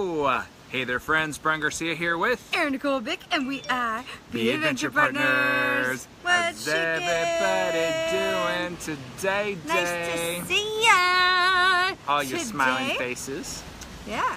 Hello! Hey there friends, Brian Garcia here with Erin, Nicole, Bick, and we are the Adventure Partners. How's everybody doing today? Nice to see ya! All your smiling faces. Yeah.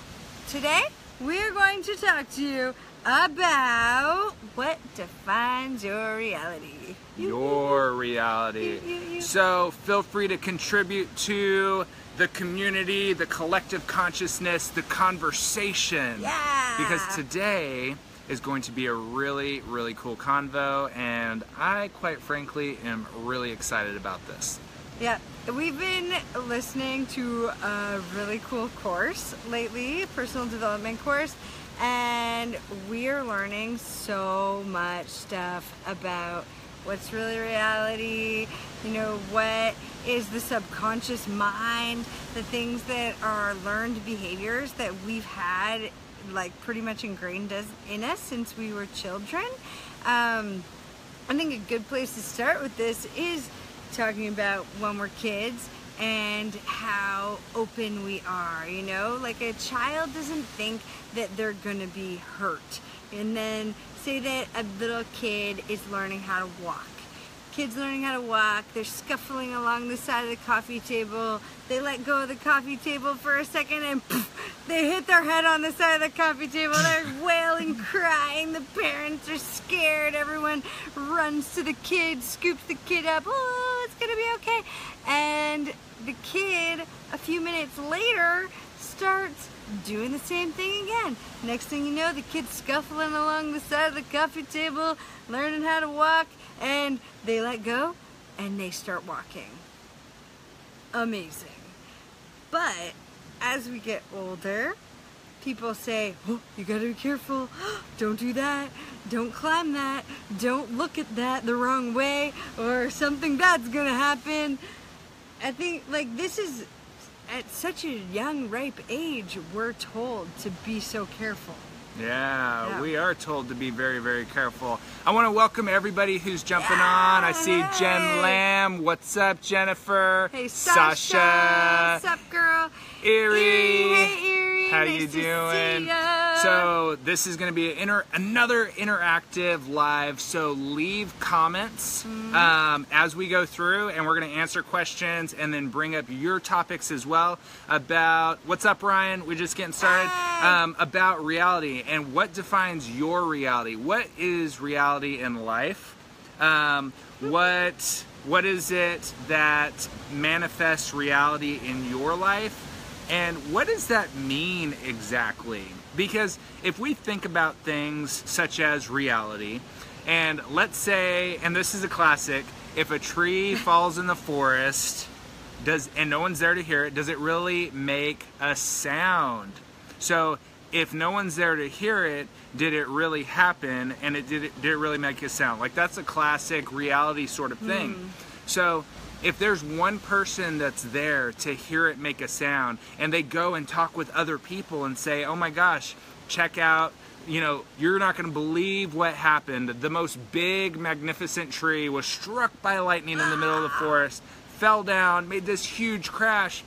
Today, we're going to talk to you about what defines your reality. Your reality. So feel free to contribute to the community, the collective consciousness, the conversation. Yeah! Because today is going to be a really, really cool convo, and I, quite frankly, am really excited about this. Yeah, we've been listening to a really cool course lately, a personal development course, and we're learning so much stuff about what's really reality, you know, what is the subconscious mind, the things that are learned behaviors that we've had like pretty much ingrained in us since we were children. I think a good place to start with this is talking about when we're kids and how open we are, you know? Like a child doesn't think that they're gonna be hurt. And then say that a little kid is learning how to walk. Kids learning how to walk, they're scuffling along the side of the coffee table. They let go of the coffee table for a second and poof, they hit their head on the side of the coffee table. They're wailing, crying. The parents are scared. Everyone runs to the kid, scoops the kid up. Oh, it's gonna be okay. And the kid, a few minutes later, starts doing the same thing again. Next thing you know, the kid's scuffling along the side of the coffee table, learning how to walk, and they let go and they start walking. Amazing. But as we get older, people say, oh, you gotta be careful, don't do that, don't climb that, don't look at that the wrong way, or something bad's gonna happen. I think like this is at such a young, ripe age, we're told to be so careful. Yeah, we are told to be very, very careful. I want to welcome everybody who's jumping on. I see Jen Lamb. What's up, Jennifer? Hey, Sasha. What's up, girl? Erin. Hey, Erin. How nice you doing? To see ya. So this is going to be another interactive live. So leave comments as we go through, and we're going to answer questions and then bring up your topics as well about what's up, Ryan. We're just getting started. About reality and what defines your reality. What is reality in life? What is it that manifests reality in your life? And what does that mean exactly? Because if we think about things such as reality, and let's say, and this is a classic, if a tree falls in the forest, and no one's there to hear it, does it really make a sound? So if no one's there to hear it, did it really happen? And did it really make a sound? Like that's a classic reality sort of thing. So if there's one person that's there to hear it make a sound, and they go and talk with other people and say, oh my gosh, check out, you know, you're not going to believe what happened. The most big, magnificent tree was struck by lightning in the middle of the forest, fell down, made this huge crash.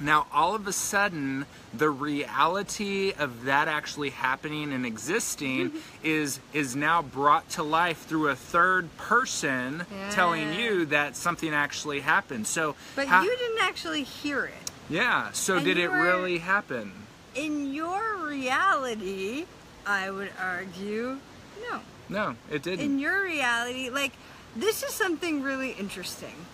Now, all of a sudden, the reality of that actually happening and existing is now brought to life through a third person telling you that something actually happened. So, but you didn't actually hear it. Yeah, so and did it really happen? In your reality, I would argue, no. No, it didn't. In your reality, like, this is something really interesting.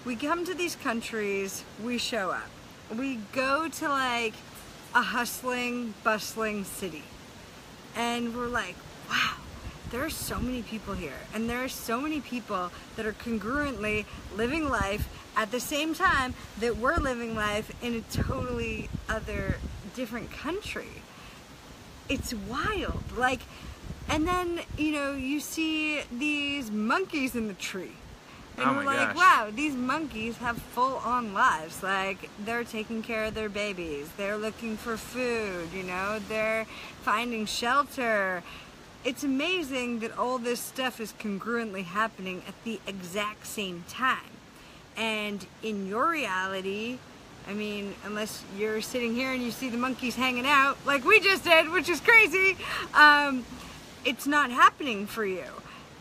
We come to these countries, we show up. We go to like a hustling, bustling city, and we're like, wow, there are so many people here, and there are so many people that are congruently living life at the same time that we're living life in a totally other, different country. It's wild. Like, and then, you know, you see these monkeys in the tree. And we're like, wow, these monkeys have full-on lives. Like, they're taking care of their babies. They're looking for food, you know. They're finding shelter. It's amazing that all this stuff is congruently happening at the exact same time. And in your reality, I mean, unless you're sitting here and you see the monkeys hanging out like we just did, which is crazy, it's not happening for you.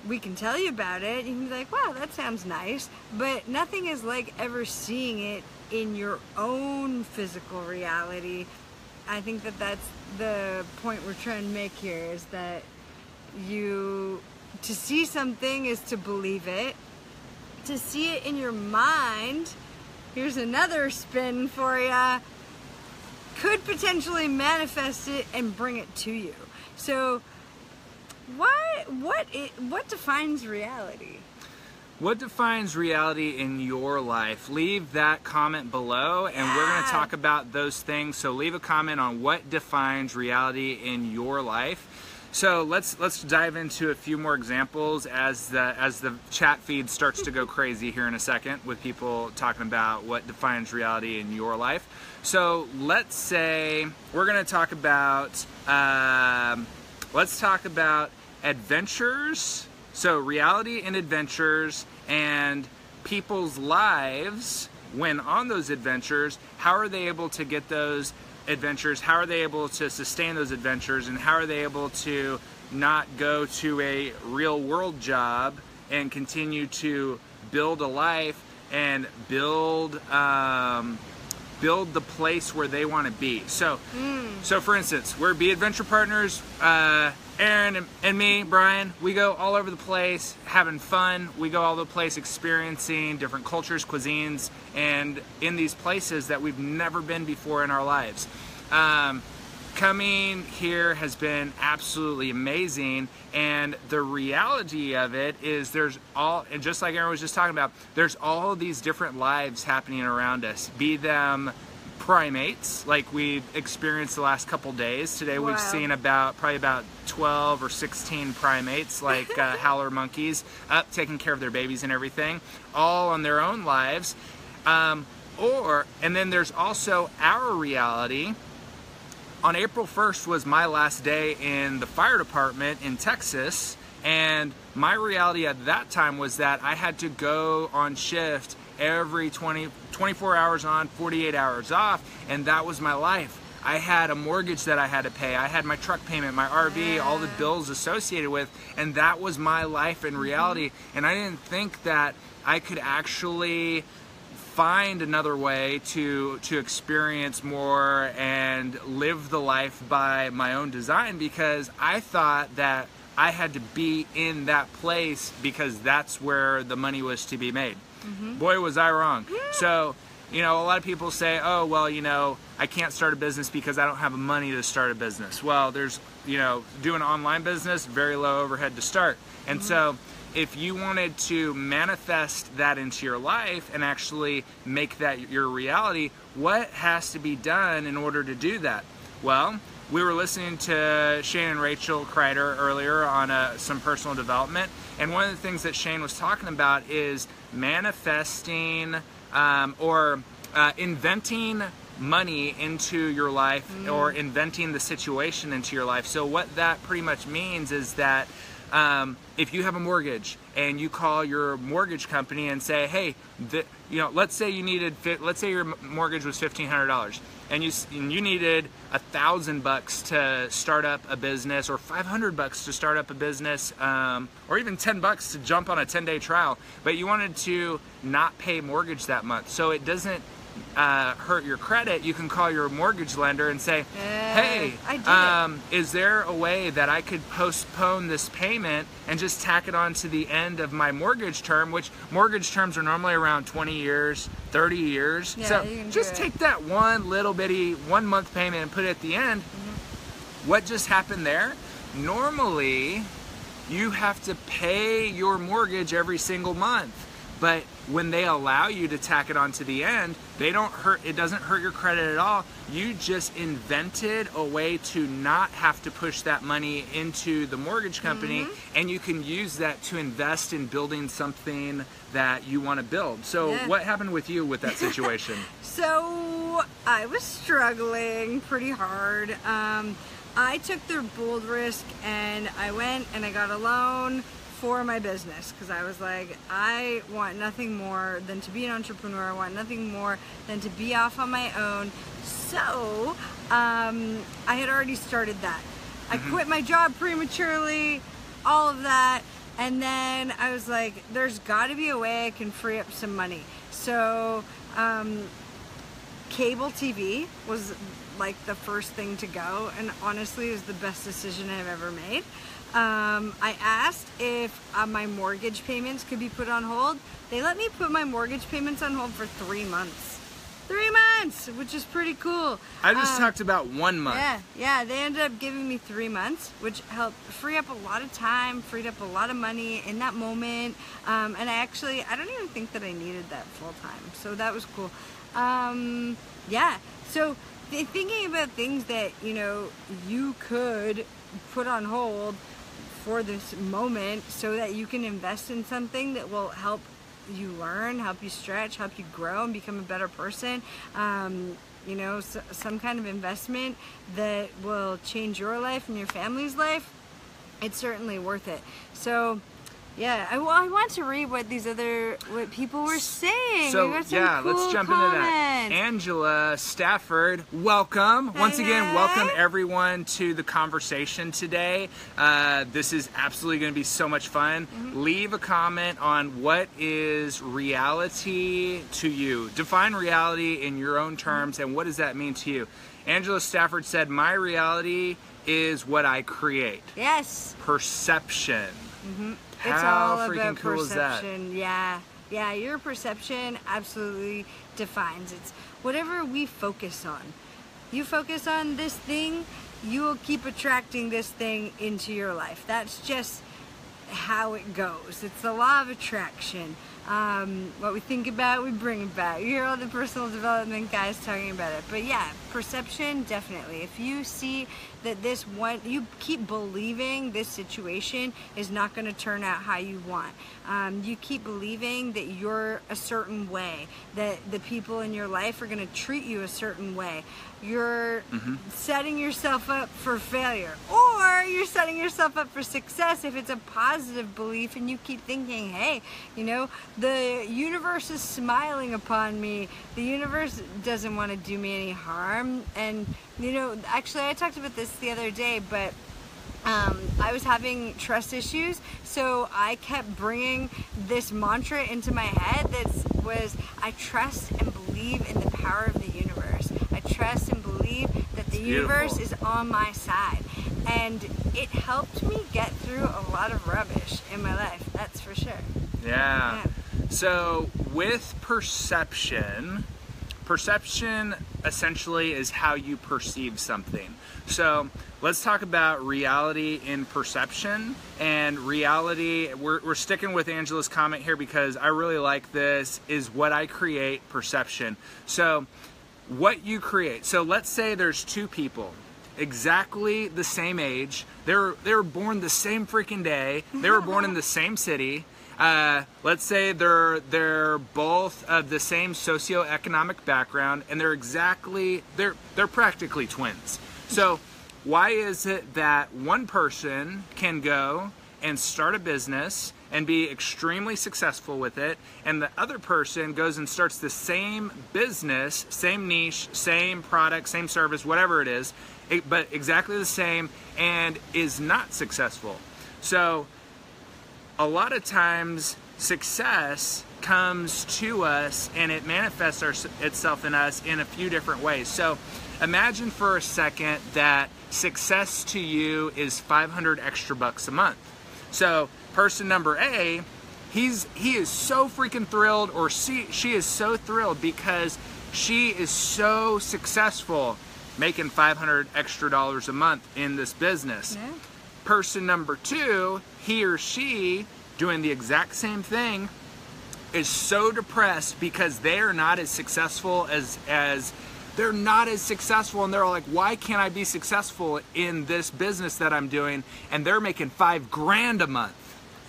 We can tell you about it. You can be like, wow, that sounds nice. But nothing is like ever seeing it in your own physical reality. I think that that's the point we're trying to make here, is that to see something is to believe it. To see it in your mind, here's another spin for you, could potentially manifest it and bring it to you. So what defines reality? What defines reality in your life? Leave that comment below, and we're going to talk about those things. So leave a comment on what defines reality in your life. So let's dive into a few more examples as the chat feed starts to go crazy here in a second with people talking about what defines reality in your life. So let's say we're going to talk about adventures. So reality and adventures, and people's lives when on those adventures. How are they able to get those adventures? How are they able to sustain those adventures? And how are they able to not go to a real world job and continue to build a life and build the place where they want to be? So for instance, we're Be Adventure Partners. Erin and me, Brian, we go all over the place having fun. We go all over the place experiencing different cultures, cuisines, and in these places that we've never been before in our lives. Coming here has been absolutely amazing, and the reality of it is and just like Erin was just talking about, there's all these different lives happening around us, be them primates like we've experienced the last couple days. Today we've seen probably about 12 or 16 primates, like howler monkeys, up taking care of their babies and everything, all on their own lives. And then there's also our reality. On April 1st was my last day in the fire department in Texas, and my reality at that time was that I had to go on shift every 24 hours on, 48 hours off, and that was my life. I had a mortgage that I had to pay. I had my truck payment, my RV, all the bills associated with, and that was my life in reality. And I didn't think that I could actually find another way to experience more and live the life by my own design, because I thought that I had to be in that place because that's where the money was to be made. Boy, was I wrong. So, a lot of people say, oh, well, I can't start a business because I don't have money to start a business. Well, there's, doing an online business, very low overhead to start. And so if you wanted to manifest that into your life and actually make that your reality, what has to be done in order to do that? Well, we were listening to Shane and Rachel Kreider earlier on some personal development, and one of the things that Shane was talking about is manifesting or inventing money into your life, or inventing the situation into your life. So what that pretty much means is that if you have a mortgage and you call your mortgage company and say, hey, let's say your mortgage was $1,500 and you needed $1,000 to start up a business, or $500 to start up a business, or even $10 to jump on a 10-day trial, but you wanted to not pay mortgage that month so it doesn't hurt your credit. You can call your mortgage lender and say, hey, is there a way that I could postpone this payment and just tack it on to the end of my mortgage term, which mortgage terms are normally around 20 years, 30 years. So just take that one little bitty 1 month payment and put it at the end. What just happened there? Normally, you have to pay your mortgage every single month. But when they allow you to tack it on to the end, it doesn't hurt your credit at all. You just invented a way to not have to push that money into the mortgage company, and you can use that to invest in building something that you want to build. So what happened with you with that situation? So I was struggling pretty hard. I took the bold risk and I went and I got a loan for my business, because I was like, I want nothing more than to be an entrepreneur. I want nothing more than to be off on my own. So I had already started that. I quit my job prematurely, all of that, and then I was like, there's got to be a way I can free up some money. So cable TV was like the first thing to go, and honestly it was the best decision I've ever made. I asked if my mortgage payments could be put on hold. They let me put my mortgage payments on hold for 3 months. 3 months, which is pretty cool. I just talked about 1 month. Yeah, they ended up giving me 3 months, which helped free up a lot of time, freed up a lot of money in that moment. And I don't even think that I needed that full time. So that was cool. Yeah, so thinking about things that, you know, you could put on hold for this moment so that you can invest in something that will help you learn, help you stretch, help you grow and become a better person. You know, some kind of investment that will change your life and your family's life. It's certainly worth it. So yeah, I want to read what people were saying. So we got some yeah, cool let's jump comments. into that. Angela Stafford, welcome. Once again, welcome everyone to the conversation today. This is absolutely going to be so much fun. Leave a comment on what is reality to you. Define reality in your own terms, and what does that mean to you? Angela Stafford said, my reality is what I create. Yes. Perception. It's How all freaking about cool perception. is that? Yeah, your perception absolutely defines. It's whatever we focus on. You focus on this thing, you will keep attracting this thing into your life. That's just how it goes. It's the law of attraction. What we think about, we bring about. You hear all the personal development guys talking about it. But yeah, perception, definitely. If you see that you keep believing this situation is not going to turn out how you want. You keep believing that you're a certain way, that the people in your life are going to treat you a certain way. You're setting yourself up for failure, or you're setting yourself up for success if it's a positive belief and you keep thinking, hey, you know, the universe is smiling upon me. The universe doesn't want to do me any harm. And, you know, actually I talked about this the other day, but I was having trust issues, so I kept bringing this mantra into my head that was, I trust and believe in the power of the universe. I trust and believe that the universe is on my side. And it helped me get through a lot of rubbish in my life, that's for sure. Yeah. So with perception essentially is how you perceive something. So let's talk about reality in perception. And reality, we're sticking with Angela's comment here because I really like this, is what I create, perception. So what you create. So let's say there's two people exactly the same age. They were born the same freaking day. They were born in the same city. Let's say they're both of the same socioeconomic background, and they're practically twins. So why is it that one person can go and start a business and be extremely successful with it, and the other person goes and starts the same business, same niche, same product, same service, whatever it is, but exactly the same, and is not successful? So a lot of times success comes to us and it manifests itself in us in a few different ways. So imagine for a second that success to you is 500 extra bucks a month. So person number A, he is so freaking thrilled, or she is so thrilled because she is so successful making $500 extra a month in this business. Yeah. Person number two, he or she doing the exact same thing, is so depressed because they are not as successful as they're not as successful, and they're all like, why can't I be successful in this business that I'm doing? And they're making $5,000 a month.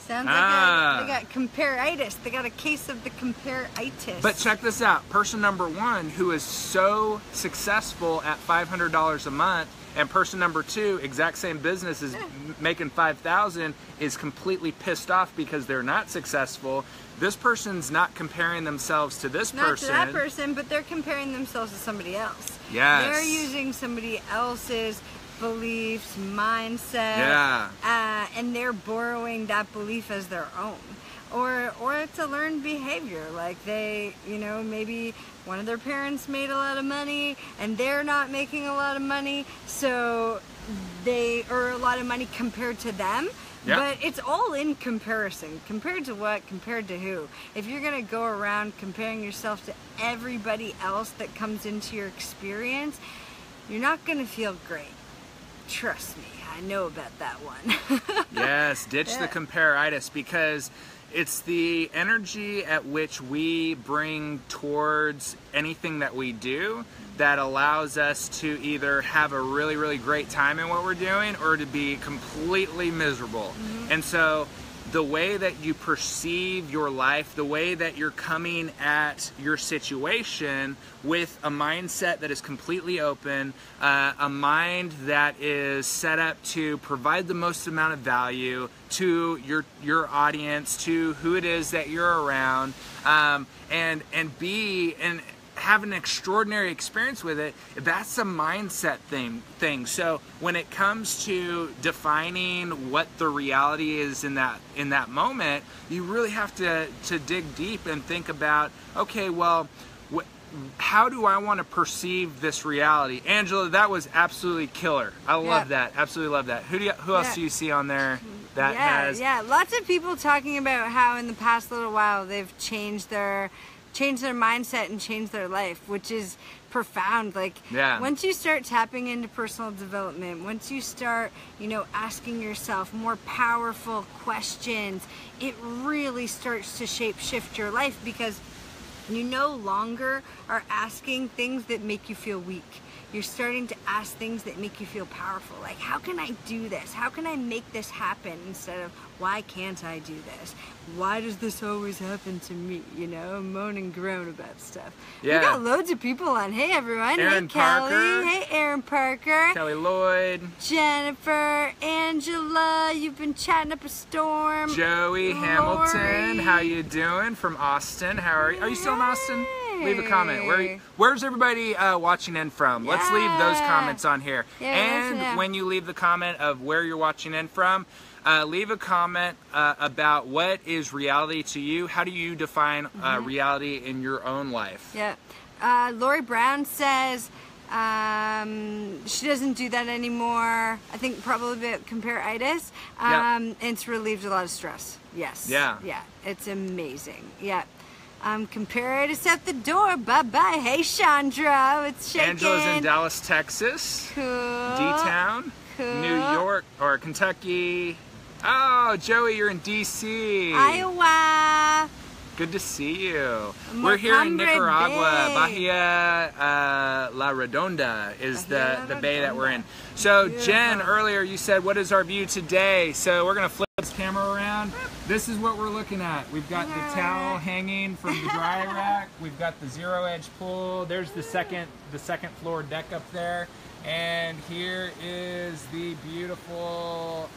Sounds like they got compare-itis. They got a case of the compare-itis. But check this out. Person number one, who is so successful at $500 a month, And person number 2, exact same business, is making 5,000, is completely pissed off because they're not successful. This person's not comparing themselves to this person. Not to that person, but they're comparing themselves to somebody else. Yes. They're using somebody else's beliefs, mindset, and they're borrowing that belief as their own. Or it's a learned behavior, like they, you know, maybe one of their parents made a lot of money and they're not making a lot of money, so they, or a lot of money compared to them. Yep. But it's all in comparison. Compared to what? Compared to who? If you're going to go around comparing yourself to everybody else that comes into your experience, you're not going to feel great. Trust me, I know about that one. Yes, ditch the comparitis, because it's the energy at which we bring towards anything that we do that allows us to either have a really, really great time in what we're doing or to be completely miserable. And so the way that you perceive your life, the way that you're coming at your situation with a mindset that is completely open, a mind that is set up to provide the most amount of value to your audience, to who it is that you're around, and have an extraordinary experience with it, that's a mindset thing. So when it comes to defining what the reality is in that moment, you really have to dig deep and think about, okay, well, how do I want to perceive this reality? Angela, that was absolutely killer. I love that. Absolutely love that. Who else do you see on there that has? Yeah, lots of people talking about how in the past little while they've changed their mindset and changed their life, which is profound. Like, once you start tapping into personal development, once you start, you know, asking yourself more powerful questions, it really starts to shift your life, because you no longer are asking things that make you feel weak. You're starting to ask things that make you feel powerful. Like, how can I do this? How can I make this happen? Instead of, why can't I do this? Why does this always happen to me? You know, moan and groan about stuff. Yeah. We got loads of people on. Hey, everyone. Erin Hey, Kelly. Parker. Hey, Erin Parker. Kelly Lloyd. Jennifer. Angela. You've been chatting up a storm. Joey Hamilton. How you doing? From Austin. How are you? Are you still in Austin? Leave a comment. Where's everybody watching in from? Let's leave those comments on here. And when you leave the comment of where you're watching in from, leave a comment about what is reality to you. How do you define reality in your own life? Yeah. Lori Brown says she doesn't do that anymore. I think probably about comparitis. And it's relieved a lot of stress. Yes. Yeah. It's amazing. Yeah. Comparitis at the door. Bye-bye. Hey, Chandra. It's shaking. Angela's in Dallas, Texas. Cool. D-Town. Cool. New York or Kentucky. Oh, Joey, you're in D.C. Iowa. Good to see you. We're here in Nicaragua. Bahia La Redonda is the bay that we're in. So, Jen, earlier you said, what is our view today? So we're going to flip this camera around. This is what we're looking at. We've got the towel hanging from the dry rack. We've got the zero edge pool. There's the second floor deck up there. And here is the beautiful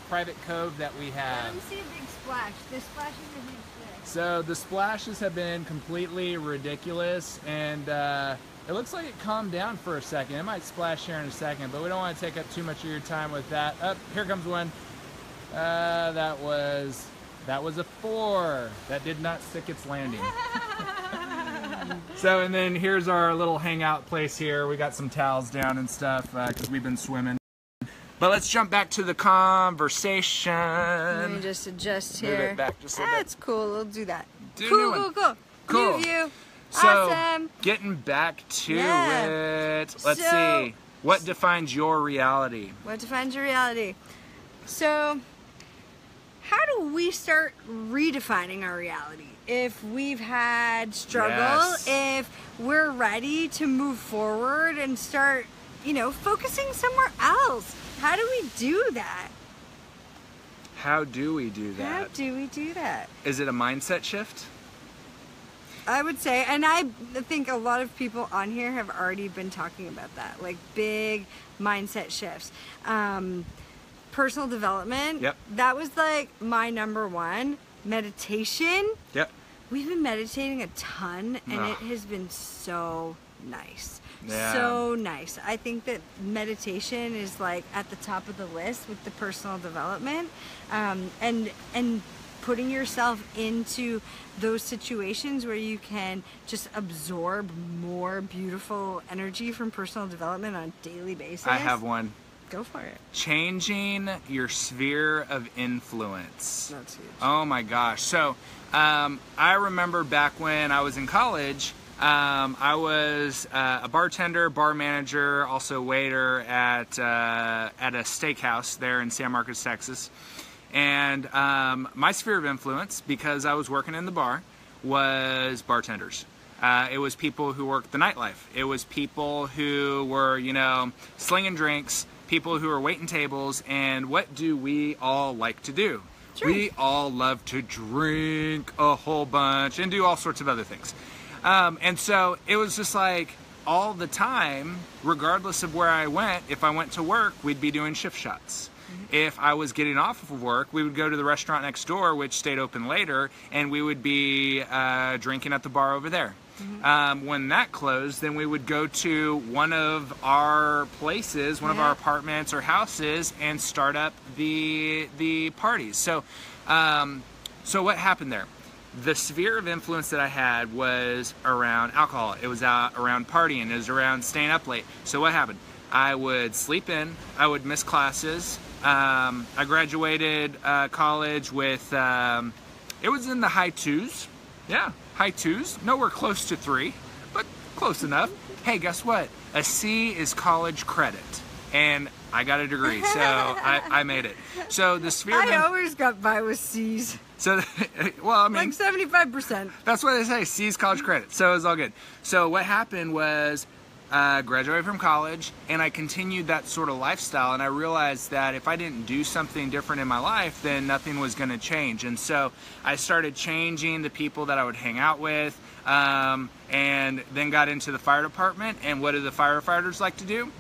private cove that we have. Let me see a big splash. The splash is a huge thing. So the splashes have been completely ridiculous, and it looks like it calmed down for a second. It might splash here in a second, but we don't want to take up too much of your time with that. Here comes one. That was a 4. That did not stick its landing. So, and then here's our little hangout place here. We got some towels down and stuff because we've been swimming. But let's jump back to the conversation. Let me just adjust here. Move it back just a little bit. That's cool. We'll do that. Cool. New view. So, awesome. Getting back to it. Let's see. What defines your reality? What defines your reality? So, how do we start redefining our reality? If we've had struggle, if we're ready to move forward and start, you know, focusing somewhere else. How do we do that? How do we do that? How do we do that? Is it a mindset shift? I would say, and I think a lot of people on here have already been talking about that, like big mindset shifts. Personal development, Yep. that was like my number one. Meditation. Yep. We've been meditating a ton, and Ugh. it has been so nice. Yeah. So nice. I think that meditation is like at the top of the list with the personal development, and putting yourself into those situations where you can just absorb more beautiful energy from personal development on a daily basis. I have one. Go for it. Changing your sphere of influence. That's huge. Oh my gosh. So I remember back when I was in college, I was a bartender, bar manager, also waiter at a steakhouse there in San Marcos, Texas. And my sphere of influence, because I was working in the bar, was bartenders. It was people who worked the nightlife. It was people who were, slinging drinks, people who were waiting tables. And what do we all like to do? Drink. We all love to drink a whole bunch and do all sorts of other things. And so it was just like all the time, regardless of where I went, if I went to work, we'd be doing shift shots. If I was getting off of work, we would go to the restaurant next door, which stayed open later, and we would be drinking at the bar over there. When that closed, then we would go to one of our places, one of our apartments or houses, and start up the parties. So what happened there? The sphere of influence that I had was around alcohol. It was around partying. It was around staying up late. So what happened? I would sleep in. I would miss classes. I graduated college with, it was in the high twos. Yeah, high twos. Nowhere close to 3, but close enough. Hey, guess what? A C is college credit. And I got a degree, so I made it. So the sphere I always got by with C's. So, well, I mean, like 75%. That's what they say, C's college credit. So it was all good. So what happened was, graduated from college, and I continued that sort of lifestyle, and I realized that if I didn't do something different in my life, then nothing was going to change. And so I started changing the people that I would hang out with, and then got into the fire department. And what do the firefighters like to do?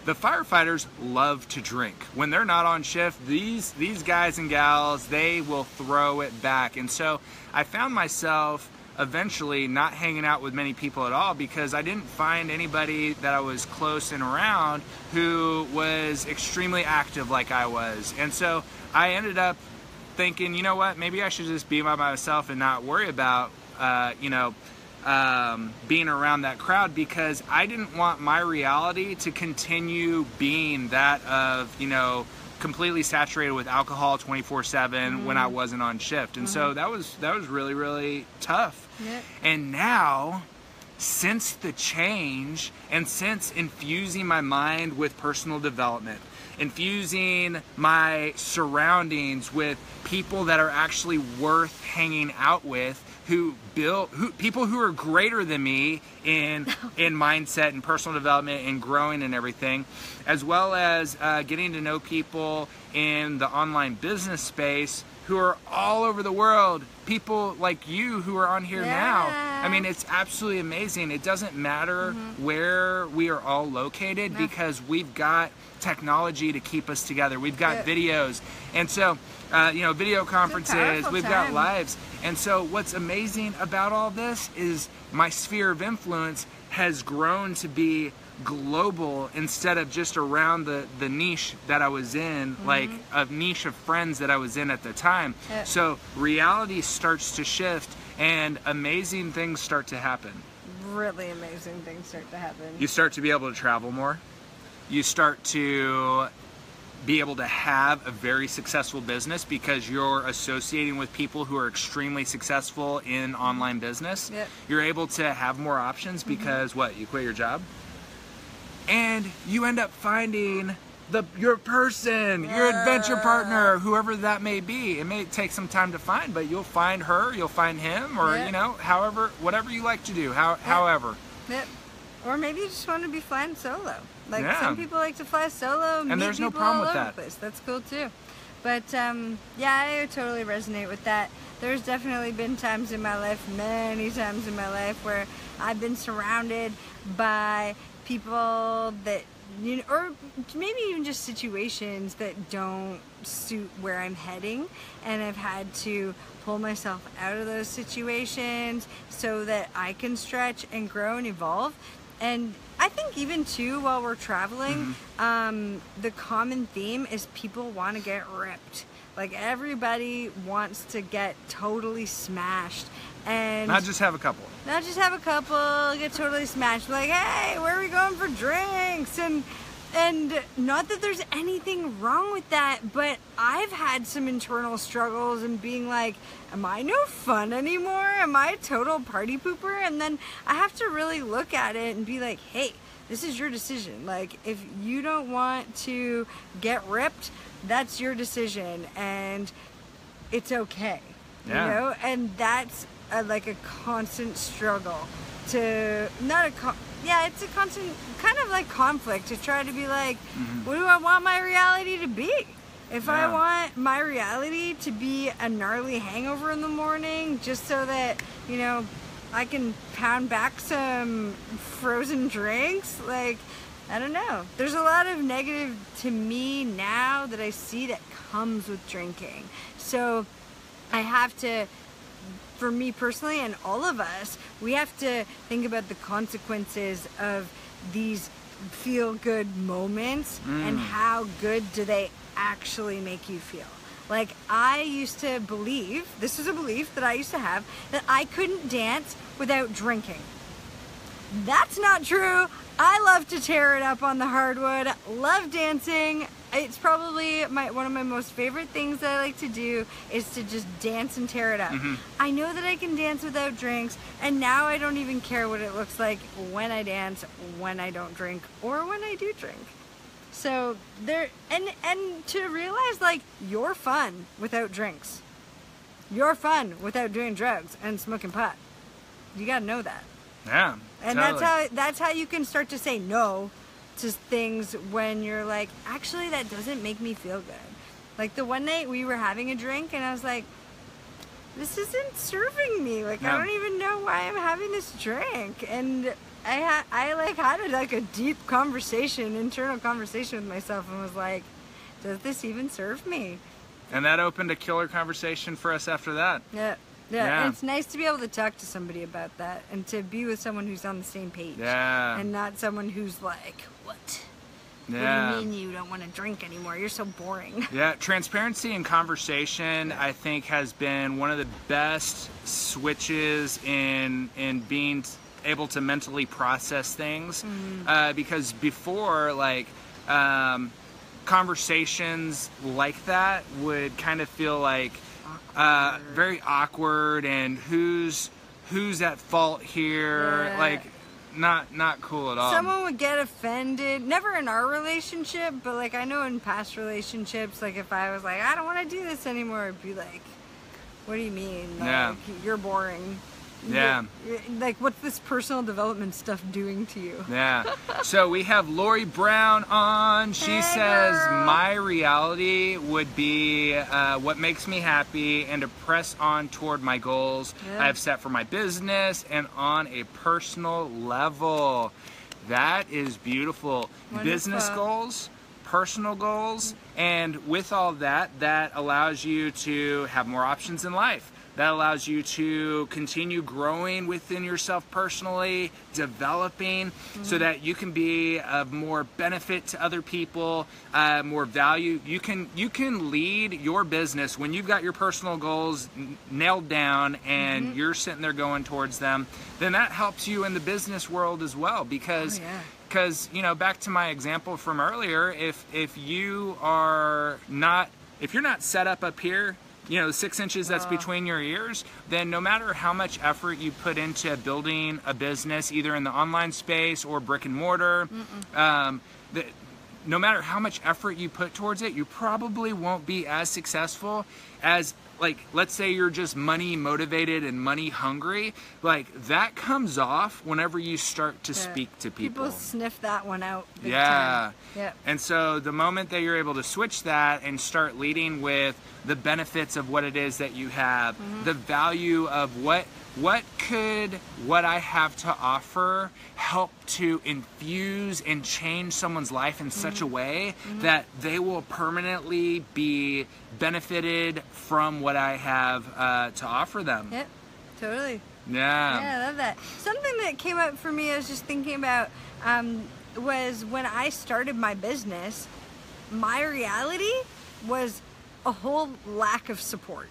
The firefighters love to drink. When they're not on shift, these guys and gals, they will throw it back. And so I found myself eventually not hanging out with many people at all, because I didn't find anybody that I was close and around who was extremely active like I was. And so I ended up thinking, you know what, maybe I should just be by myself and not worry about, being around that crowd, because I didn't want my reality to continue being that of, completely saturated with alcohol 24/7 when I wasn't on shift. And so that was really, really tough. Yep. And now, since the change, and since infusing my mind with personal development, infusing my surroundings with people that are actually worth hanging out with, people who are greater than me in mindset and personal development and growing and everything, as well as getting to know people in the online business space who are all over the world, people like you who are on here now. I mean, it's absolutely amazing. It doesn't matter where we are all located, because we've got technology to keep us together. We've got videos, and so video conferences, we've got lives. And so what's amazing about all this is my sphere of influence has grown to be global instead of just around the niche that I was in, like a niche of friends that I was in at the time. So reality starts to shift and amazing things start to happen. Really amazing things start to happen. You start to be able to travel more. You start to be able to have a very successful business because you're associating with people who are extremely successful in online business. You're able to have more options because you quit your job and you end up finding your person, your adventure partner, whoever that may be. It may take some time to find, but you'll find her, you'll find him, or however, whatever you like to do, however. Or maybe you just want to be flying solo. Like some people like to fly solo, and there's no problem with that. That's cool too. But yeah, I totally resonate with that. There's definitely been times in my life, many times in my life, where I've been surrounded by people that, you know, or maybe even just situations that don't suit where I'm heading, and I've had to pull myself out of those situations so that I can stretch and grow and evolve. And I think even too, while we're traveling, the common theme is people want to get ripped. Like, everybody wants to get totally smashed. And not just have a couple. Get totally smashed. Like, hey, where are we going for drinks? And not that there's anything wrong with that, but I've had some internal struggles and being like, am I no fun anymore? Am I a total party pooper? And then I have to really look at it and be like, hey, this is your decision. Like, if you don't want to get ripped, that's your decision, and it's okay. Yeah. You know? And that's like a constant struggle to, it's a constant kind of like conflict to try to be like, what do I want my reality to be? If I want my reality to be a gnarly hangover in the morning just so that, you know, I can pound back some frozen drinks, like, I don't know. There's a lot of negative to me now that I see that comes with drinking. So I have to, for me personally and all of us, we have to think about the consequences of these feel-good moments and how good do they actually make you feel. Like, I used to believe, this is a belief that I used to have, that I couldn't dance without drinking. That's not true. I love to tear it up on the hardwood, love dancing. It's probably one of my most favorite things that I like to do is to just dance and tear it up. I know that I can dance without drinks, and now I don't even care what it looks like when I dance, when I don't drink, or when I do drink. So there, and to realize, like, you're fun without drinks. You're fun without doing drugs and smoking pot. You gotta know that. Yeah. And totally. that's how you can start to say no to things when you're like, actually, that doesn't make me feel good. Like, the one night we were having a drink and I was like, this isn't serving me. Like, I don't even know why I'm having this drink. And I had a deep conversation, internal conversation with myself, and was like, does this even serve me? And that opened a killer conversation for us after that. Yeah, and it's nice to be able to talk to somebody about that and to be with someone who's on the same page. Yeah. And not someone who's like, what? Yeah. What do you mean you don't want to drink anymore? You're so boring. Yeah, transparency and conversation, I think, has been one of the best switches in being able to mentally process things. Because before, like, conversations like that would kind of feel like very awkward, and who's at fault here? Like, not cool at all. Someone would get offended, never in our relationship, but like I know in past relationships, like if I was like, I don't want to do this anymore, it'd be like, what do you mean? Like, you're boring. Yeah. Like, what's this personal development stuff doing to you? Yeah. So we have Lori Brown on. She says, my reality would be what makes me happy and to press on toward my goals I have set for my business and on a personal level. That is beautiful. Wonderful. Business goals, personal goals, and with all that, that allows you to have more options in life. That allows you to continue growing within yourself personally, developing, so that you can be of more benefit to other people, more value. You can lead your business when you've got your personal goals nailed down and you're sitting there going towards them. Then that helps you in the business world as well, because you know, back to my example from earlier, if you're not set up here, you know, the 6 inches that's between your ears, then no matter how much effort you put into building a business, either in the online space or brick and mortar, no matter how much effort you put towards it, you probably won't be as successful as like, let's say you're just money motivated and money hungry, like that comes off whenever you start to speak to people. People sniff that one out big Yeah. time. Yeah. And so the moment that you're able to switch that and start leading with the benefits of what it is that you have, the value of what could what I have to offer help to infuse and change someone's life in such a way that they will permanently be benefited from what I have to offer them. Yep, totally. Yeah. Yeah, I love that. Something that came up for me, I was just thinking about, was when I started my business, my reality was a whole lack of support.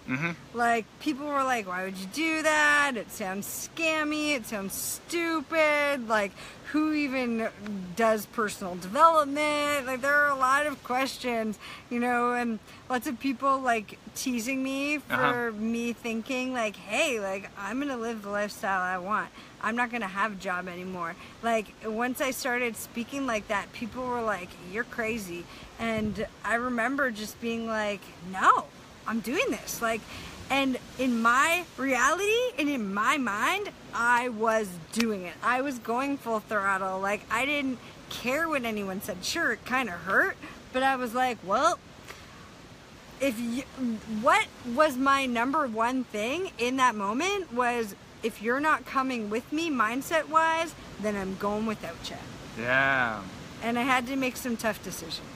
Like, people were like, why would you do that? It sounds scammy. It sounds stupid. Like, who even does personal development? Like, there are a lot of questions, you know, and lots of people like teasing me for me thinking like, hey, like, I'm gonna live the lifestyle I want. I'm not gonna have a job anymore. Like, once I started speaking like that, people were like, you're crazy. And I remember just being like, no, I'm doing this. Like, and in my reality and in my mind, I was doing it. I was going full throttle. Like, I didn't care what anyone said. Sure, it kind of hurt, but I was like, well, what was my number one thing in that moment was, if you're not coming with me mindset wise, then I'm going without you. Yeah. And I had to make some tough decisions.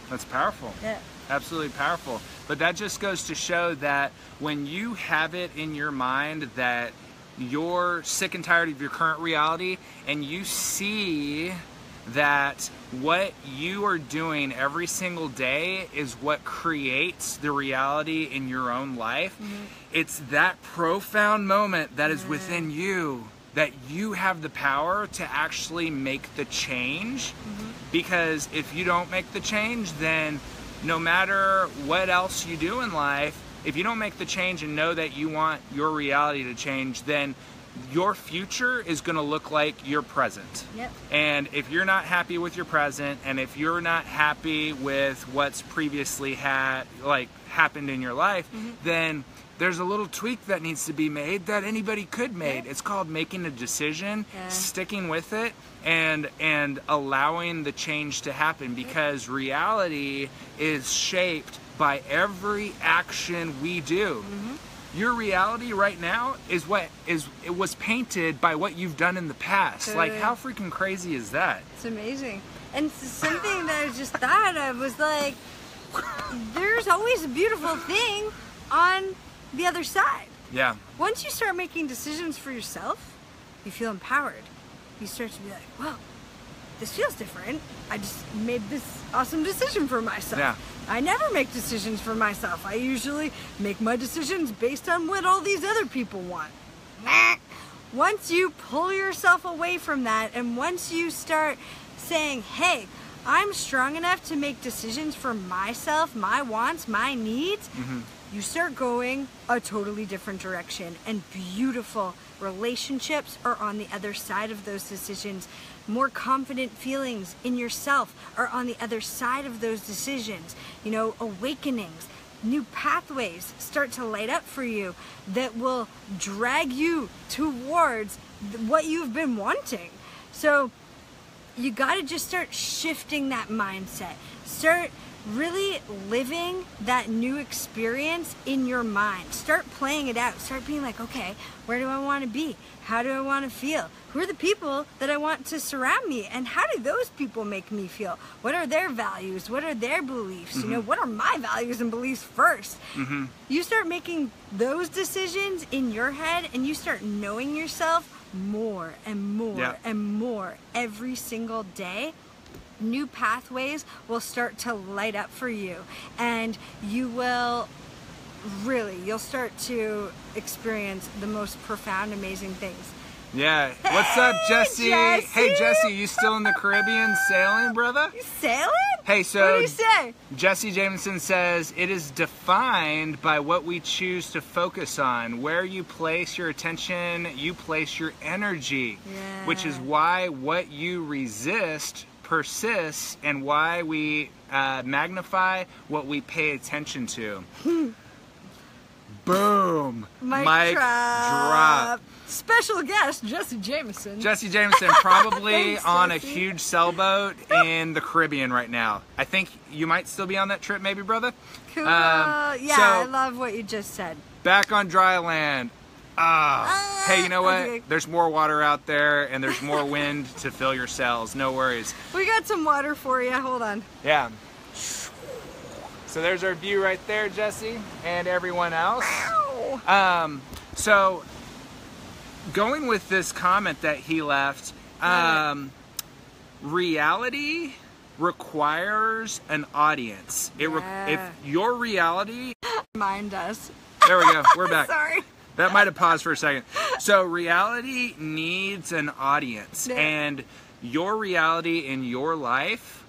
That's powerful. Yeah. Absolutely powerful. But that just goes to show that when you have it in your mind that you're sick and tired of your current reality, and you see that what you are doing every single day is what creates the reality in your own life, it's that profound moment that is within you that you have the power to actually make the change. Because if you don't make the change, then no matter what else you do in life, if you don't make the change and know that you want your reality to change, then your future is going to look like your present. Yep. And if you're not happy with your present, and if you're not happy with what's previously happened in your life, then there's a little tweak that needs to be made that anybody could make. It's called making a decision, sticking with it, and allowing the change to happen, because reality is shaped by every action we do. Your reality right now is it was painted by what you've done in the past. Like, how freaking crazy is that? It's amazing. And something that I just thought of was like, there's always a beautiful thing on the other side. Yeah. Once you start making decisions for yourself, you feel empowered. You start to be like, well, this feels different. I just made this awesome decision for myself. Yeah. I never make decisions for myself. I usually make my decisions based on what all these other people want. Once you pull yourself away from that, and once you start saying, hey, I'm strong enough to make decisions for myself, my wants, my needs, you start going a totally different direction, and beautiful relationships are on the other side of those decisions. More confident feelings in yourself are on the other side of those decisions. You know, awakenings, new pathways start to light up for you that will drag you towards what you've been wanting. So you got to just start shifting that mindset. Start really living that new experience in your mind. Start playing it out. Start being like, okay, where do I want to be? How do I want to feel? Who are the people that I want to surround me? And how do those people make me feel? What are their values? What are their beliefs? You know, what are my values and beliefs first? You start making those decisions in your head, and you start knowing yourself more and more and more every single day. New pathways will start to light up for you, and you'll start to experience the most profound, amazing things. Yeah. What's up, Jesse? Hey, Jesse, you still in the Caribbean sailing, brother? You sailing? Hey, so what do you say? Jesse Jameson says, it is defined by what we choose to focus on. Where you place your attention, you place your energy, which is why what you resist persists, and why we magnify what we pay attention to. Boom. Boom. Mic drop. Special guest, Jesse Jameson. Jesse Jameson, probably Thanks, on a Jesse. huge sailboat in the Caribbean right now. I think you might still be on that trip, maybe, brother? Cool. So, I love what you just said. Back on dry land. Hey, you know what? Okay. There's more water out there, and there's more wind to fill your sails. No worries. We got some water for you. Hold on. Yeah. So there's our view right there, Jesse, and everyone else. Ow. So going with this comment that he left, reality requires an audience. If your reality... Mind us. There we go. We're back. Sorry. That might have paused for a second. So reality needs an audience. Yeah. And your reality in your life,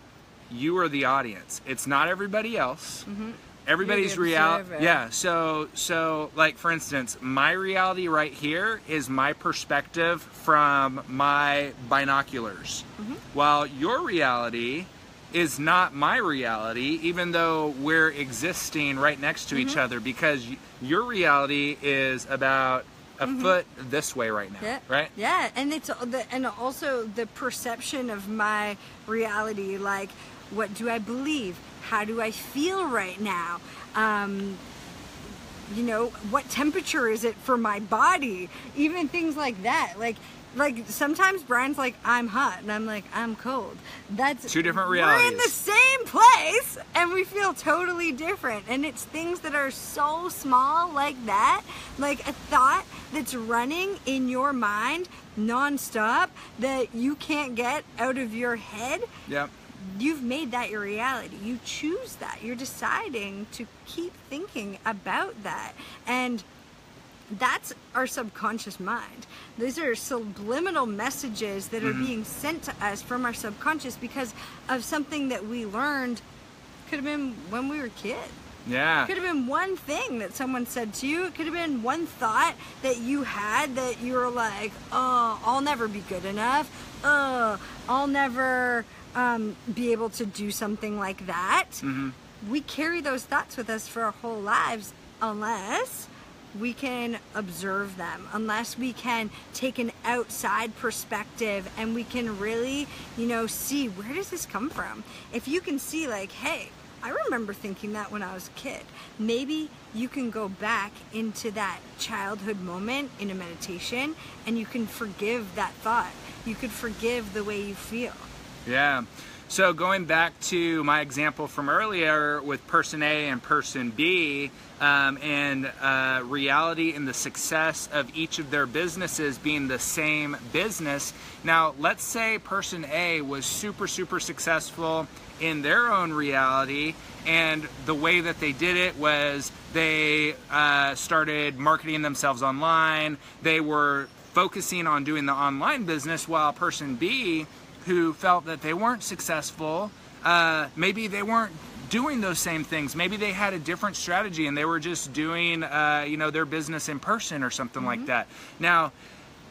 you are the audience. It's not everybody else. Mm-hmm. Everybody's You're the reality. observer. Yeah. So like for instance, my reality right here is my perspective from my binoculars. Mm-hmm. While your reality is not my reality, even though we're existing right next to each other, because your reality is about a foot this way right now, right? Yeah, and and also the perception of my reality, like what do I believe? How do I feel right now? You know, what temperature is it for my body? Even things like that. Like sometimes Brian's like, I'm hot, and I'm like, I'm cold. That's two different realities. We're in the same place, and we feel totally different. And it's things that are so small like that, like a thought that's running in your mind nonstop that you can't get out of your head. Yep. You've made that your reality. You choose that. You're deciding to keep thinking about that. And that's our subconscious mind. These are subliminal messages that are being sent to us from our subconscious because of something that we learned. Could have been when we were kids. Yeah. Could have been one thing that someone said to you. It could have been one thought that you had that you were like, oh, I'll never be good enough. I'll never be able to do something like that. We carry those thoughts with us for our whole lives unless we can observe them, unless we can take an outside perspective and we can really, see where does this come from. If you can see like, hey, I remember thinking that when I was a kid. Maybe you can go back into that childhood moment in a meditation and you can forgive that thought. You could forgive the way you feel. Yeah. So going back to my example from earlier with person A and person B, and reality and the success of each of their businesses being the same business. Now, let's say person A was super, super successful in their own reality, and the way that they did it was they started marketing themselves online. They were focusing on doing the online business, while person B, who felt that they weren't successful, maybe they weren't doing those same things. Maybe they had a different strategy and they were just doing their business in person or something like that. Now,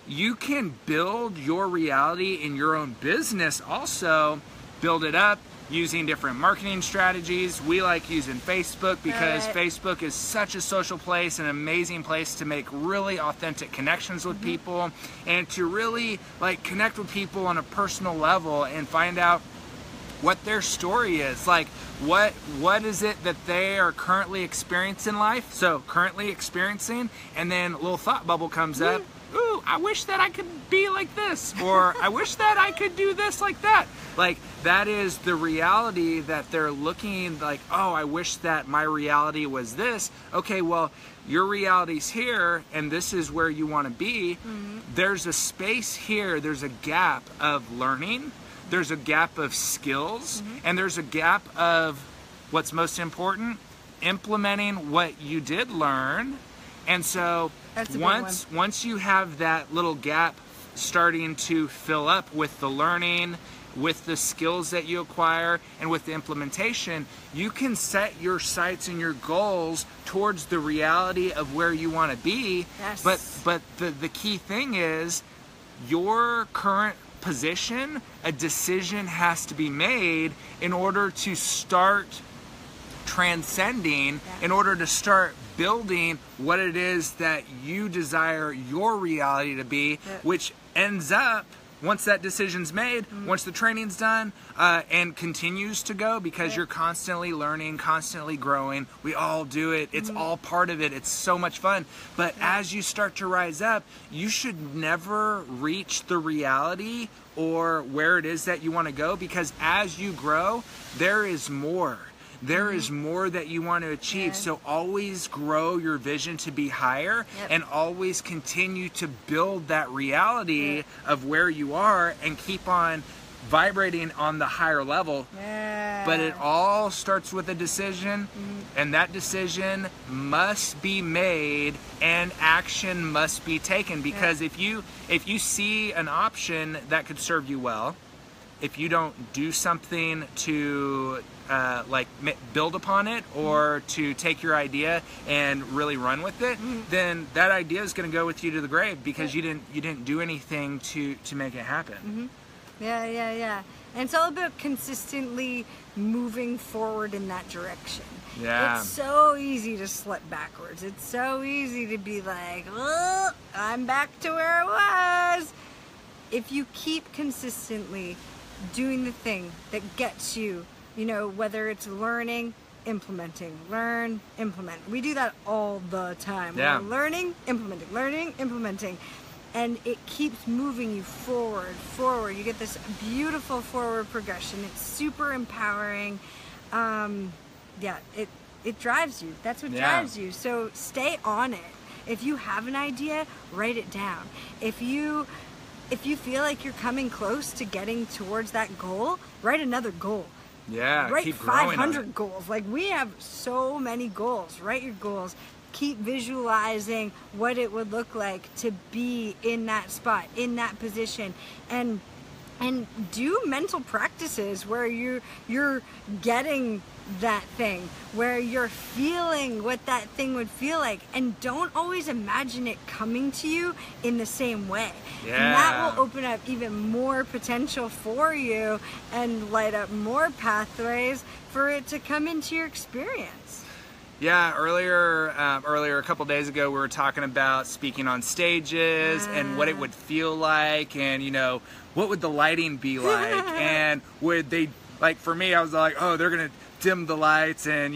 you can build your reality in your own business also, build it up using different marketing strategies. We like using Facebook because Facebook is such a social place, an amazing place to make really authentic connections with people and to really like connect with people on a personal level and find out what their story is. Like what is it that they are currently experiencing in life? So currently experiencing, and then a little thought bubble comes up. Ooh, I wish that I could be like this, or I wish that I could do this like that. Like that is the reality that they're looking like, oh, I wish that my reality was this. Okay, well, your reality's here and this is where you want to be. There's a space here, there's a gap of learning, there's a gap of skills, and there's a gap of what's most important, implementing what you did learn. And so once you have that little gap starting to fill up with the learning, with the skills that you acquire, and with the implementation, you can set your sights and your goals towards the reality of where you want to be. Yes. But the key thing is your current position, a decision has to be made in order to start transcending, in order to start building what it is that you desire your reality to be, which ends up, once that decision's made, once the training's done, and continues to go, because you're constantly learning, constantly growing. We all do it. It's all part of it. It's so much fun. But as you start to rise up, you should never reach the reality or where it is that you want to go, because as you grow, there is more. There is more that you want to achieve. So always grow your vision to be higher, and always continue to build that reality of where you are, and keep on vibrating on the higher level. But it all starts with a decision, and that decision must be made, and action must be taken, because if you see an option that could serve you well, if you don't do something to build upon it, or to take your idea and really run with it, then that idea is going to go with you to the grave, because you didn't do anything to make it happen. Yeah. And it's all about consistently moving forward in that direction. Yeah. It's so easy to slip backwards. It's so easy to be like, oh, I'm back to where I was. If you keep consistently doing the thing that gets you, whether it's learning, implementing, learn, implement. We do that all the time. Yeah. We're learning, implementing. And it keeps moving you forward. You get this beautiful forward progression. It's super empowering. It drives you. That's what drives you. So stay on it. If you have an idea, write it down. If you feel like you're coming close to getting towards that goal, write another goal. Yeah, write keep 500 goals. Like, we have so many goals. Write your goals. Keep visualizing what it would look like to be in that spot, in that position, and do mental practices where you're getting that thing, where you're feeling what that thing would feel like, and don't always imagine it coming to you in the same way. And that will open up even more potential for you and light up more pathways for it to come into your experience. Yeah, earlier a couple days ago, we were talking about speaking on stages and what it would feel like, and what would the lighting be like, and would they, like, for me, I was like, oh, they're gonna dim the lights, and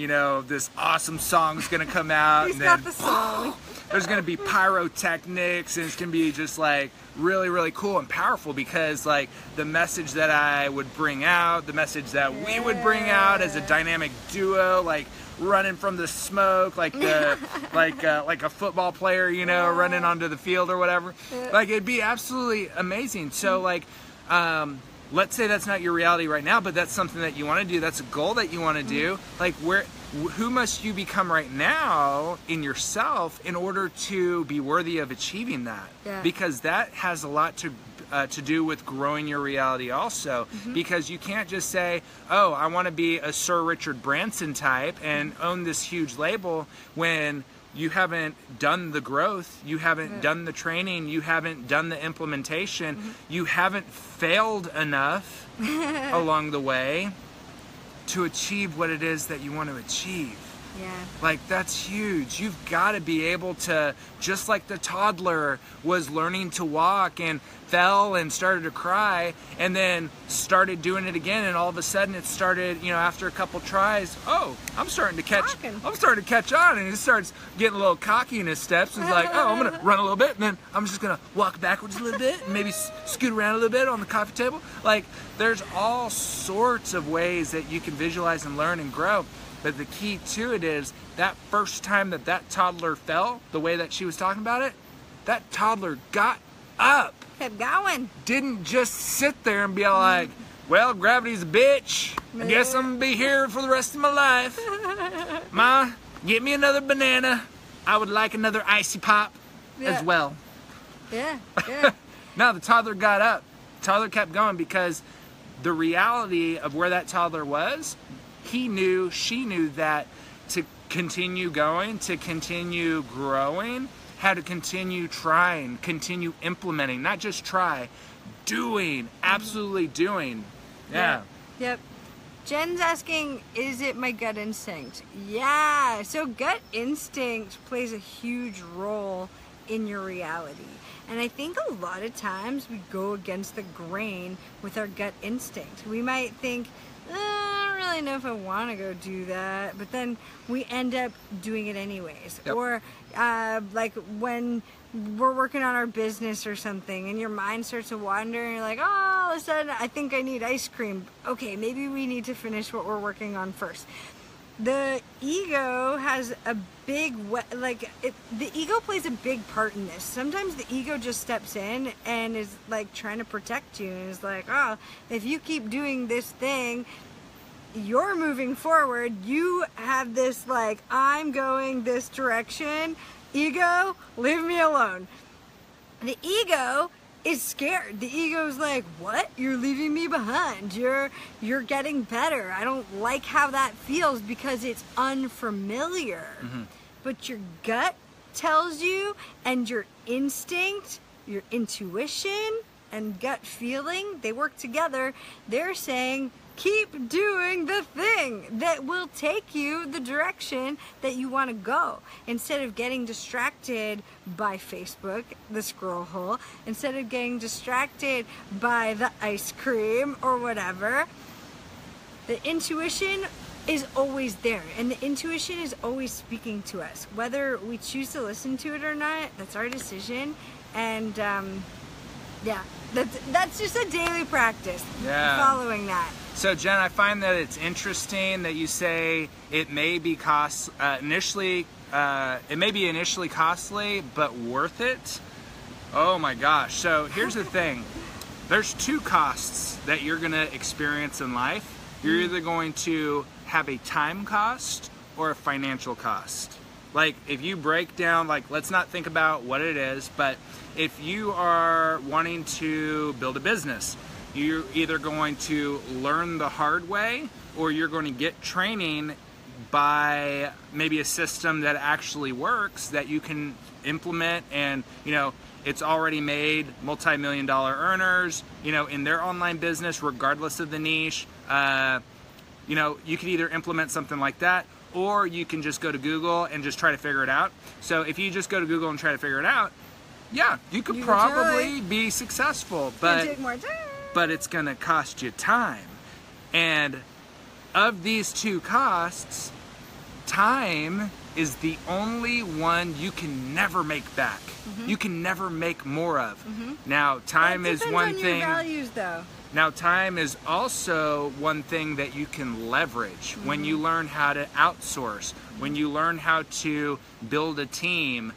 this awesome song's gonna come out. He's and got then the song. There's gonna be pyrotechnics, and it's gonna be just like really, really cool and powerful, because like the message that I would bring out, the message that we would bring out as a dynamic duo, like running from the smoke, like the like a football player, running onto the field or whatever. Like, it'd be absolutely amazing. So like, let's say that's not your reality right now, but that's something that you want to do. That's a goal that you want to do. Like, who must you become right now in yourself in order to be worthy of achieving that? Because that has a lot to do with growing your reality also. Because you can't just say, oh, I want to be a Sir Richard Branson type and own this huge label, when you haven't done the growth, you haven't done the training, you haven't done the implementation, you haven't failed enough along the way to achieve what it is that you want to achieve. Like, that's huge. You've got to be able to, just like the toddler was learning to walk and fell and started to cry, and then started doing it again, and all of a sudden it started, after a couple tries, oh, I'm starting to catch on, and he starts getting a little cocky in his steps, and he's like, oh, I'm gonna run a little bit, and then I'm just gonna walk backwards a little bit, and maybe scoot around a little bit on the coffee table. Like, there's all sorts of ways that you can visualize and learn and grow. But the key to it is that first time that toddler fell, the way that she was talking about it, that toddler got up. Kept going. Didn't just sit there and be like, well, gravity's a bitch. I guess I'm going to be here for the rest of my life. Ma, get me another banana. I would like another icy pop as well. No, the toddler got up. The toddler kept going, because the reality of where that toddler was, she knew that to continue going, to continue growing, had to continue trying, continue implementing, not just try, doing, absolutely doing. Yep. Jen's asking, is it my gut instinct? Yeah, so gut instinct plays a huge role in your reality. And I think a lot of times we go against the grain with our gut instinct. We might think, I don't really know if I want to go do that, but then we end up doing it anyways. Yep. Or like when we're working on our business or something and your mind starts to wander and you're like, oh, all of a sudden I think I need ice cream. Okay, maybe we need to finish what we're working on first. The ego has a big, the ego plays a big part in this. Sometimes the ego just steps in and is like trying to protect you and is like, oh, if you keep doing this thing, you're moving forward. You have this like, I'm going this direction. Ego, leave me alone. The ego is scared. The ego's like, what? You're leaving me behind. You're getting better. I don't like how that feels because it's unfamiliar. Mm-hmm. But your gut tells you, and your instinct, your intuition and gut feeling, they work together. They're saying, keep doing the thing that will take you the direction that you want to go. Instead of getting distracted by Facebook, the scroll hole, instead of getting distracted by the ice cream or whatever, the intuition is always there. And the intuition is always speaking to us. Whether we choose to listen to it or not, that's our decision. And yeah, that's just a daily practice. Yeah. Following that. So Jen, I find that it's interesting that you say it may be initially costly, but worth it. Oh my gosh. So here's the thing. There's two costs that you're gonna experience in life. You're either going to have a time cost or a financial cost. Like if you break down, like let's not think about what it is, but if you are wanting to build a business, you're either going to learn the hard way or you're going to get training by maybe a system that actually works that you can implement, and it's already made multi-million-dollar earners in their online business regardless of the niche. You could either implement something like that, or you can just go to Google and just try to figure it out. So if you just go to Google and try to figure it out, yeah, you could probably be successful, but take more time. But it's going to cost you time. And of these two costs, time is the only one you can never make back. Mm-hmm. You can never make more of. Mm-hmm. Now, time is one thing. Your values, though. Now, time is also one thing that you can leverage. Mm-hmm. When you learn how to outsource, when you learn how to build a team,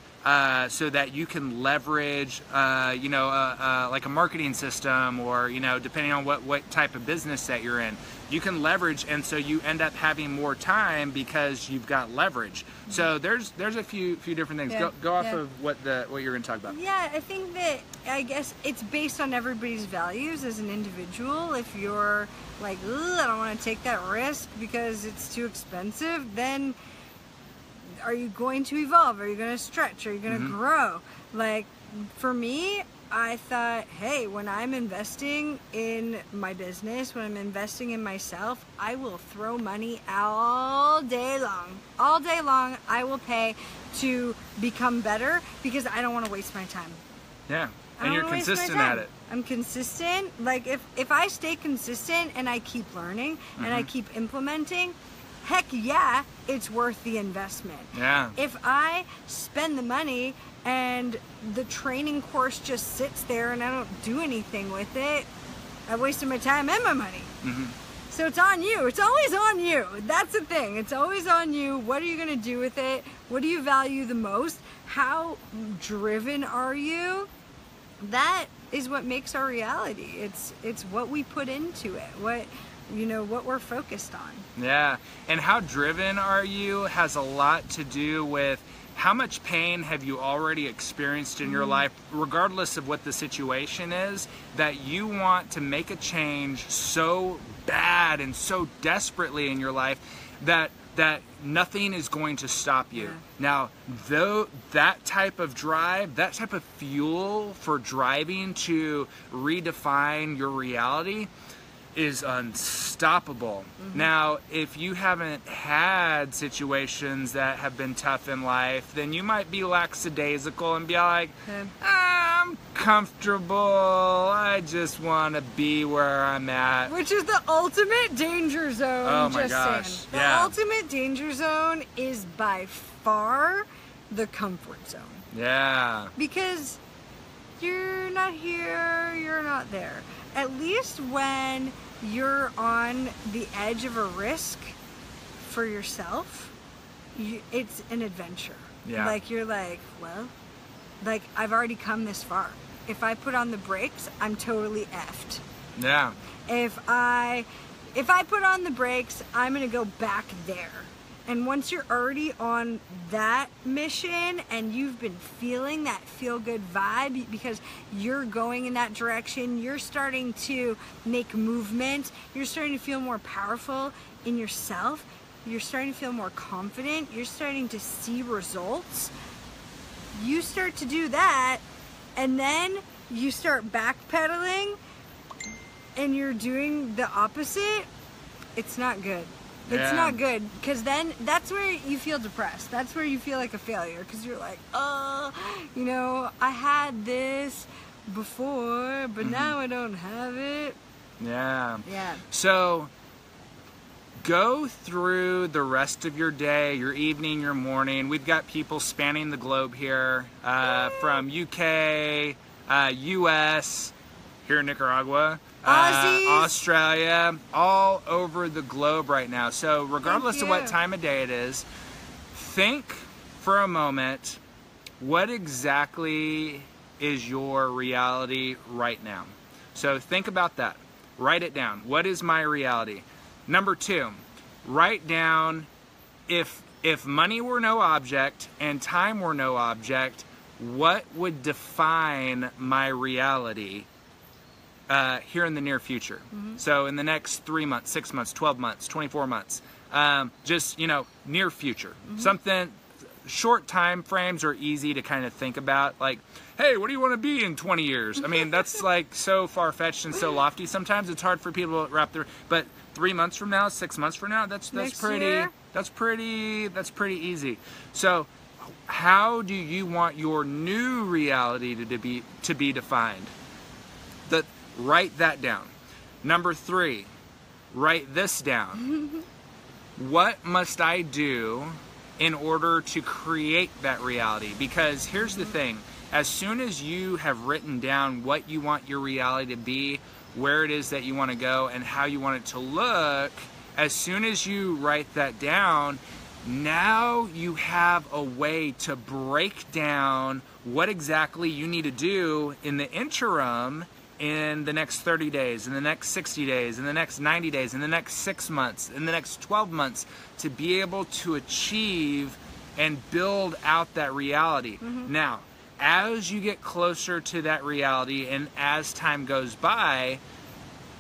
so that you can leverage, like a marketing system, or depending on what type of business that you're in, you can leverage, and so you end up having more time because you've got leverage. So there's a few different things. Yeah, go off of what you're going to talk about. Yeah, I think that guess it's based on everybody's values as an individual. If you're like, I don't want to take that risk because it's too expensive, then are you going to evolve? Are you going to stretch? Are you going to grow? Like, for me, I thought, hey, when I'm investing in my business, when I'm investing in myself, I will throw money all day long. All day long, I will pay to become better because I don't want to waste my time. Yeah, and you're consistent at it. I'm consistent. Like, if I stay consistent and I keep learning and I keep implementing, heck yeah, it's worth the investment. Yeah. If I spend the money and the training course just sits there and I don't do anything with it, I wasted my time and my money. Mm-hmm. So it's on you. It's always on you. That's the thing. It's always on you. What are you going to do with it? What do you value the most? How driven are you? That is what makes our reality. It's what we put into it. What we're focused on. Yeah, and how driven are you has a lot to do with how much pain have you already experienced in your life, regardless of what the situation is, that you want to make a change so bad and so desperately in your life that nothing is going to stop you. Yeah. Now, though, that type of drive, that type of fuel for driving to redefine your reality, is unstoppable. Now, if you haven't had situations that have been tough in life, then you might be lackadaisical and be like, I'm comfortable, I just want to be where I'm at. Which is the ultimate danger zone. Oh my just gosh. saying. The Yeah. ultimate danger zone is by far the comfort zone. Yeah. Because you're not here, you're not there. At least when you're on the edge of a risk for yourself, it's an adventure. Yeah. Like, you're like, well, like, I've already come this far. If I put on the brakes, I'm totally effed. Yeah. If I put on the brakes, I'm gonna go back there. And once you're already on that mission and you've been feeling that feel-good vibe because you're going in that direction, you're starting to make movement, you're starting to feel more powerful in yourself, you're starting to feel more confident, you're starting to see results, you start to do that, and then you start backpedaling and you're doing the opposite, it's not good. It's Yeah. not good, because then that's where you feel depressed. That's where you feel like a failure, because you're like, oh, you know, I had this before, but now I don't have it. Yeah. Yeah. So go through the rest of your day, your evening, your morning. We've got people spanning the globe here, from UK, US, here in Nicaragua, Aussies. Australia, all over the globe right now. So regardless of what you. time of day it is, think for a moment, what exactly is your reality right now? So think about that. Write it down. What is my reality? Number 2, write down, if money were no object and time were no object, what would define my reality here in the near future? So in the next 3 months, 6 months, 12 months, 24 months, just, you know, near future. Something, short time frames are easy to kind of think about, like, hey, what do you want to be in 20 years? I mean, that's like so far-fetched and so lofty. Sometimes it's hard for people to wrap their, but 3 months from now, 6 months from now, that's Next pretty, year? that's pretty easy. So how do you want your new reality to be defined? Write that down. Number 3, write this down. What must I do in order to create that reality? Because here's the thing, as soon as you have written down what you want your reality to be, where it is that you want to go, and how you want it to look, as soon as you write that down, now you have a way to break down what exactly you need to do in the interim, in the next 30 days, in the next 60 days, in the next 90 days, in the next 6 months, in the next 12 months, to be able to achieve and build out that reality. Now, as you get closer to that reality and as time goes by,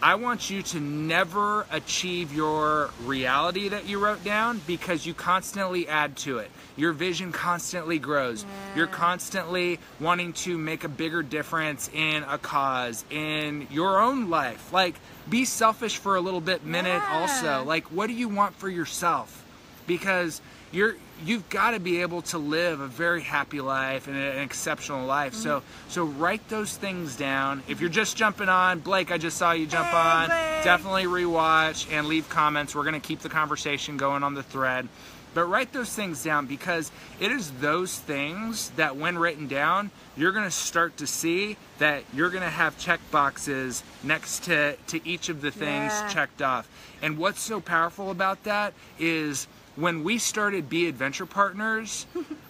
I want you to never achieve your reality that you wrote down, because you constantly add to it. Your vision constantly grows. Yeah. You're constantly wanting to make a bigger difference in a cause, in your own life. Like, be selfish for a little minute also. Like, what do you want for yourself? Because you've got to be able to live a very happy life and an exceptional life. So write those things down. If you're just jumping on, Blake, I just saw you jump on. Blake. Definitely rewatch and leave comments. We're going to keep the conversation going on the thread. But write those things down, because it is those things that, when written down, you're going to start to see that you're going to have check boxes next to each of the things checked off. And what's so powerful about that is, when we started Be Adventure Partners,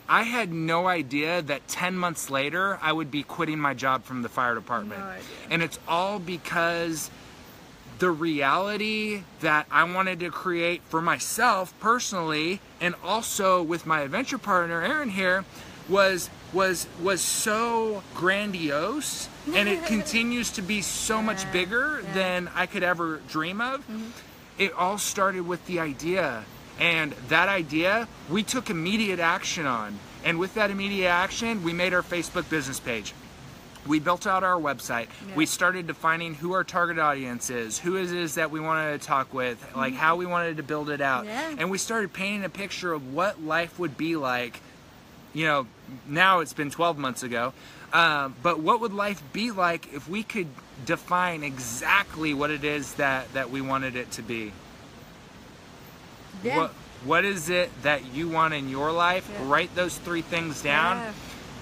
I had no idea that 10 months later I would be quitting my job from the fire department. No idea. And it's all because the reality that I wanted to create for myself personally, and also with my adventure partner Erin here, was so grandiose, and it continues to be so much bigger than I could ever dream of. It all started with the idea. And that idea, we took immediate action on. And with that immediate action, we made our Facebook business page. We built out our website. Yeah. We started defining who our target audience is, who it is that we wanted to talk with, like how we wanted to build it out. Yeah. And we started painting a picture of what life would be like. You know, now it's been 12 months ago. But what would life be like if we could define exactly what it is that we wanted it to be? Yeah. What is it that you want in your life? Yeah. Write those 3 things down. Yeah.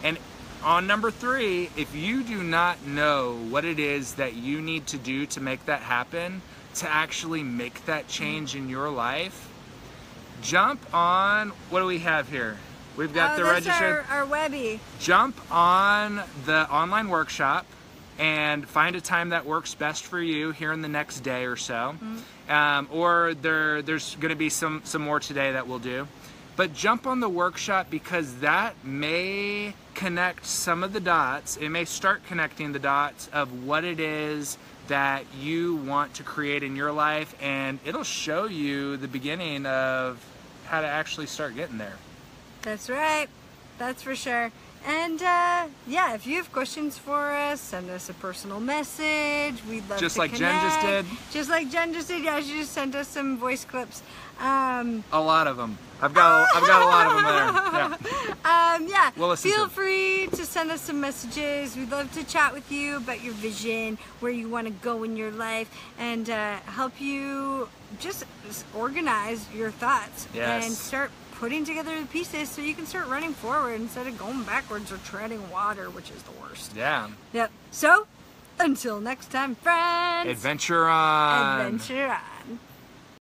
And on number 3, if you do not know what it is that you need to do to make that happen, to actually make that change in your life, jump on, what do we have here? We've got the register. Our Webby. Jump on the online workshop and find a time that works best for you here in the next day or so. Or there's going to be some more today that we'll do. But jump on the workshop, because that may connect some of the dots. It may start connecting the dots of what it is that you want to create in your life, and it'll show you the beginning of how to actually start getting there. That's right. That's for sure. And yeah, if you have questions for us, send us a personal message. We'd love Just to like connect. Jen just did. Just like Jen just did. Yeah, she just sent us some voice clips. A lot of them. I've got a lot of them there. Yeah. Yeah. We'll listen to Feel them. free to send us some messages. We'd love to chat with you about your vision, where you want to go in your life, and help you just organize your thoughts Yes. and start putting together the pieces so you can start running forward instead of going backwards or treading water, which is the worst. Yeah. Yep. So, until next time, friends. Adventure on. Adventure on.